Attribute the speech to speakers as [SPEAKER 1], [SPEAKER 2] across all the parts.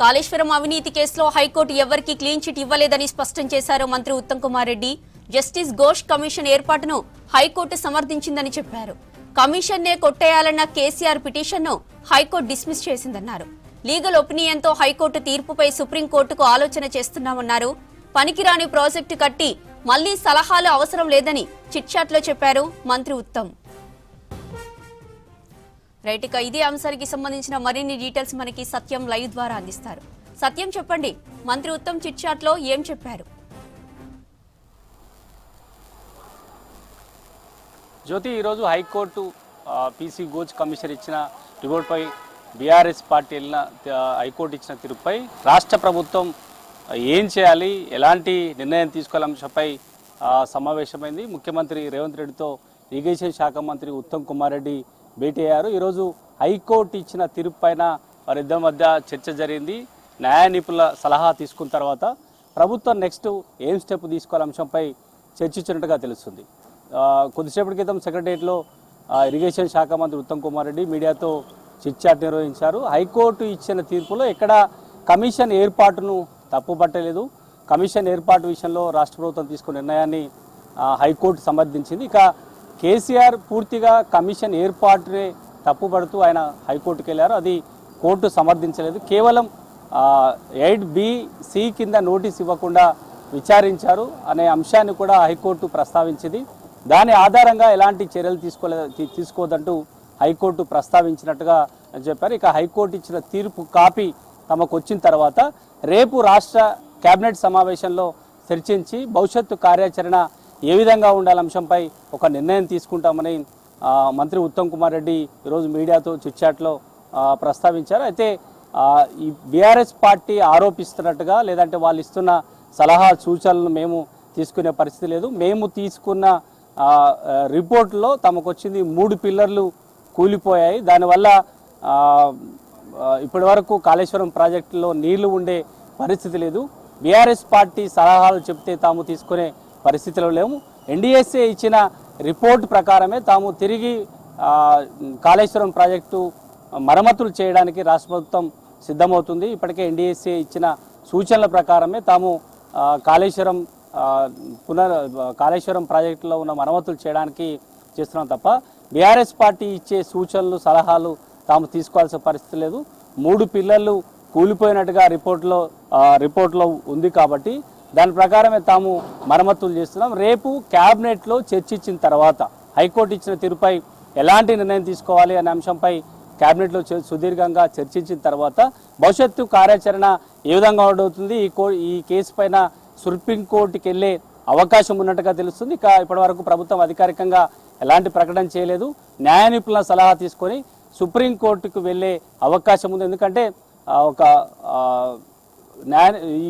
[SPEAKER 1] కాళేశ్వరం అవినీతి కేసులో హైకోర్టు ఎవరికి క్లీన్ చిట్ ఇవ్వలేదని స్పష్టం చేశారు మంత్రి ఉత్తమ్ కుమార్ రెడ్డి. జస్టిస్ ఘోష్ కమిషన్ ఏర్పాటును హైకోర్టు సమర్థించిందని చెప్పారు. కమిషన్నే కొట్టేయాలన్న కేసీఆర్ పిటిషన్ను హైకోర్టు డిస్మిస్ చేసిందన్నారు. లీగల్ ఒపీనియన్తో హైకోర్టు తీర్పుపై సుప్రీంకోర్టుకు ఆలోచన చేస్తున్నామన్నారు. పనికిరాని ప్రాజెక్టు కట్టి మళ్లీ సలహాలు అవసరం లేదని చిట్చాట్లో చెప్పారు మంత్రి ఉత్తమ్. రైట్, ఇక ఇదే అంశానికి సంబంధించిన మరిన్ని డీటెయిల్స్ మనకి సత్యం లైవ్ ద్వారా అందిస్తారు. సత్యం, చెప్పండి, మంత్రి ఉత్తమ్ చిట్చాట్ లో ఏం చెప్పారు?
[SPEAKER 2] జ్యోతి, ఈరోజు హైకోర్టు పీసీ ఘోష్ కమిషన్ ఇచ్చిన రిపోర్ట్పై బీఆర్ఎస్ పార్టీ వెళ్ళిన హైకోర్టు ఇచ్చిన తీర్పుపై రాష్ట్ర ప్రభుత్వం ఏం చేయాలి, ఎలాంటి నిర్ణయం తీసుకోవాలనే అంశంపై సమావేశమైంది. ముఖ్యమంత్రి రేవంత్ రెడ్డితో ఇరిగేషన్ శాఖ మంత్రి ఉత్తమ్ కుమార్ రెడ్డి భేటీ అయ్యారు. ఈరోజు హైకోర్టు ఇచ్చిన తీర్పు పైన వారిద్దరి మధ్య చర్చ జరిగింది. న్యాయ నిపుణుల సలహా తీసుకున్న తర్వాత ప్రభుత్వం నెక్స్ట్ ఏం స్టెప్ తీసుకోవాలనే అంశంపై చర్చించినట్టుగా తెలుస్తుంది. కొద్దిసేపటి క్రితం సెక్రటరియట్లో ఇరిగేషన్ శాఖ మంత్రి ఉత్తమ్ కుమార్ రెడ్డి మీడియాతో చిట్చాట్ నిర్వహించారు. హైకోర్టు ఇచ్చిన తీర్పులో ఎక్కడ కమిషన్ ఏర్పాటును తప్పుపట్టలేదు. కమిషన్ ఏర్పాటు విషయంలో రాష్ట్ర ప్రభుత్వం తీసుకున్న నిర్ణయాన్ని హైకోర్టు సమర్థించింది. ఇక కేసీఆర్ పూర్తిగా కమిషన్ ఏర్పాటునే తప్పుపడుతూ ఆయన హైకోర్టుకు వెళ్ళారు. అది కోర్టు సమర్థించలేదు. కేవలం 8B(c) కింద నోటీస్ ఇవ్వకుండా విచారించారు అనే అంశాన్ని కూడా హైకోర్టు ప్రస్తావించింది. దాని ఆధారంగా ఎలాంటి చర్యలు తీసుకోవద్దంటూ హైకోర్టు ప్రస్తావించినట్టుగా చెప్పారు. ఇక హైకోర్టు ఇచ్చిన తీర్పు కాపీ తమకు వచ్చిన తర్వాత రేపు రాష్ట్ర కేబినెట్ సమావేశంలో చర్చించి భవిష్యత్తు కార్యాచరణ ఏ విధంగా ఉండాల అంశంపై ఒక నిర్ణయం తీసుకుంటామని మంత్రి ఉత్తమ్ కుమార్ రెడ్డి ఈరోజు మీడియాతో చిట్చాట్లో ప్రస్తావించారు. అయితే ఈ బీఆర్ఎస్ పార్టీ ఆరోపిస్తున్నట్టుగా లేదంటే వాళ్ళు ఇస్తున్న సలహా సూచనలను మేము తీసుకునే పరిస్థితి లేదు. మేము తీసుకున్న రిపోర్ట్లో తమకు వచ్చింది 3 పిల్లర్లు కూలిపోయాయి. దానివల్ల ఇప్పటి వరకు కాళేశ్వరం ప్రాజెక్టులో నీళ్లు ఉండే పరిస్థితి లేదు. బీఆర్ఎస్ పార్టీ సలహాలు చెప్తే తాము తీసుకునే పరిస్థితిలో లేము. ఎన్డీఎస్ఏ ఇచ్చిన రిపోర్ట్ ప్రకారమే తాము తిరిగి కాళేశ్వరం ప్రాజెక్టు మరమ్మతులు చేయడానికి రాష్ట్ర ప్రభుత్వం సిద్ధమవుతుంది. ఇప్పటికే ఎన్డీఎస్ఏ ఇచ్చిన సూచనల ప్రకారమే తాము కాళేశ్వరం ప్రాజెక్టులో ఉన్న మరమ్మతులు చేయడానికి చేస్తున్నాం తప్ప బీఆర్ఎస్ పార్టీ ఇచ్చే సూచనలు సలహాలు తాము తీసుకోవాల్సిన పరిస్థితి లేదు. 3 పిల్లర్లు కూలిపోయినట్టుగా రిపోర్ట్లో ఉంది కాబట్టి దాని ప్రకారమే తాము మరమ్మతులు చేస్తున్నాం. రేపు క్యాబినెట్లో చర్చించిన తర్వాత హైకోర్టు ఇచ్చిన తీరుపై ఎలాంటి నిర్ణయం తీసుకోవాలి అనే అంశంపై క్యాబినెట్లో సుదీర్ఘంగా చర్చించిన తర్వాత భవిష్యత్తు కార్యాచరణ ఏ విధంగా ఉండవుతుంది, ఈ కేసు పైన సుప్రీంకోర్టుకి వెళ్ళే అవకాశం ఉన్నట్టుగా తెలుస్తుంది. ఇక ఇప్పటివరకు ప్రభుత్వం అధికారికంగా ఎలాంటి ప్రకటన చేయలేదు. న్యాయ నిపుణుల సలహా తీసుకొని సుప్రీంకోర్టుకు వెళ్ళే అవకాశం ఉంది. ఎందుకంటే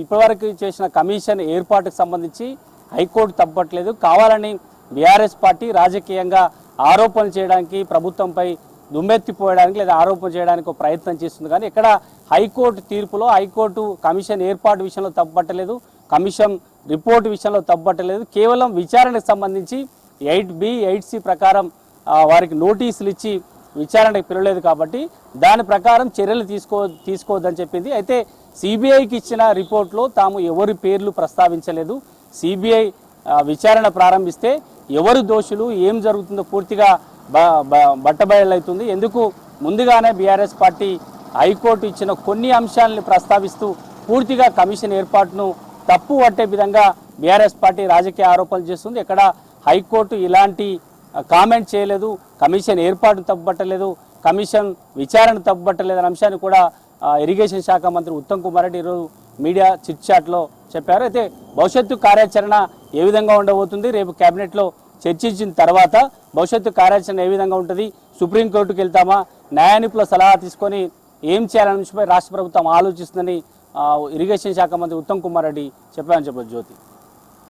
[SPEAKER 2] ఇప్పటివరకు చేసిన కమిషన్ ఏర్పాటుకు సంబంధించి హైకోర్టు తప్పట్లేదు. కావాలని బీఆర్ఎస్ పార్టీ రాజకీయంగా ఆరోపణలు చేయడానికి, ప్రభుత్వంపై దుమ్మెత్తిపోయడానికి లేదా ఆరోపణ చేయడానికి ఒక ప్రయత్నం చేస్తుంది. కానీ ఇక్కడ హైకోర్టు తీర్పులో హైకోర్టు కమిషన్ ఏర్పాటు విషయంలో తప్పట్టలేదు, కమిషన్ రిపోర్టు విషయంలో తప్పట్టలేదు. కేవలం విచారణకు సంబంధించి 8B(8c) ప్రకారం వారికి నోటీసులు ఇచ్చి విచారణకు పిలవలేదు కాబట్టి దాని ప్రకారం చర్యలు తీసుకోవద్దని చెప్పింది. అయితే సిబిఐకి ఇచ్చిన రిపోర్ట్లో తాము ఎవరి పేర్లు ప్రస్తావించలేదు. సిబిఐ విచారణ ప్రారంభిస్తే ఎవరు దోషులు, ఏం జరుగుతుందో పూర్తిగా బట్టబయలవుతుంది. ఎందుకు ముందుగానే బీఆర్ఎస్ పార్టీ హైకోర్టు ఇచ్చిన కొన్ని అంశాలను ప్రస్తావిస్తూ పూర్తిగా కమిషన్ ఏర్పాటును తప్పు పట్టే విధంగా బీఆర్ఎస్ పార్టీ రాజకీయ ఆరోపణలు చేస్తుంది. ఇక్కడ హైకోర్టు ఇలాంటి కామెంట్ చేయలేదు, కమిషన్ ఏర్పాటును తప్పుపట్టలేదు, కమిషన్ విచారణ తప్పుపట్టలేదు అనే అంశాన్ని కూడా ఇరిగేషన్ శాఖ మంత్రి ఉత్తమ్ కుమార్ రెడ్డి ఈరోజు మీడియా చిట్చాట్లో చెప్పారు. అయితే భవిష్యత్తు కార్యాచరణ ఏ విధంగా ఉండబోతుంది, రేపు కేబినెట్లో చర్చించిన తర్వాత భవిష్యత్తు కార్యాచరణ ఏ విధంగా ఉంటుంది, సుప్రీంకోర్టుకు వెళ్తామా, న్యాయ నిపుణుల సలహా తీసుకొని ఏం చేయాలనే విషయమై రాష్ట్ర ప్రభుత్వం ఆలోచిస్తుందని ఇరిగేషన్ శాఖ మంత్రి ఉత్తమ్ కుమార్ రెడ్డి చెప్పారని చెప్పొచ్చు. జ్యోతి.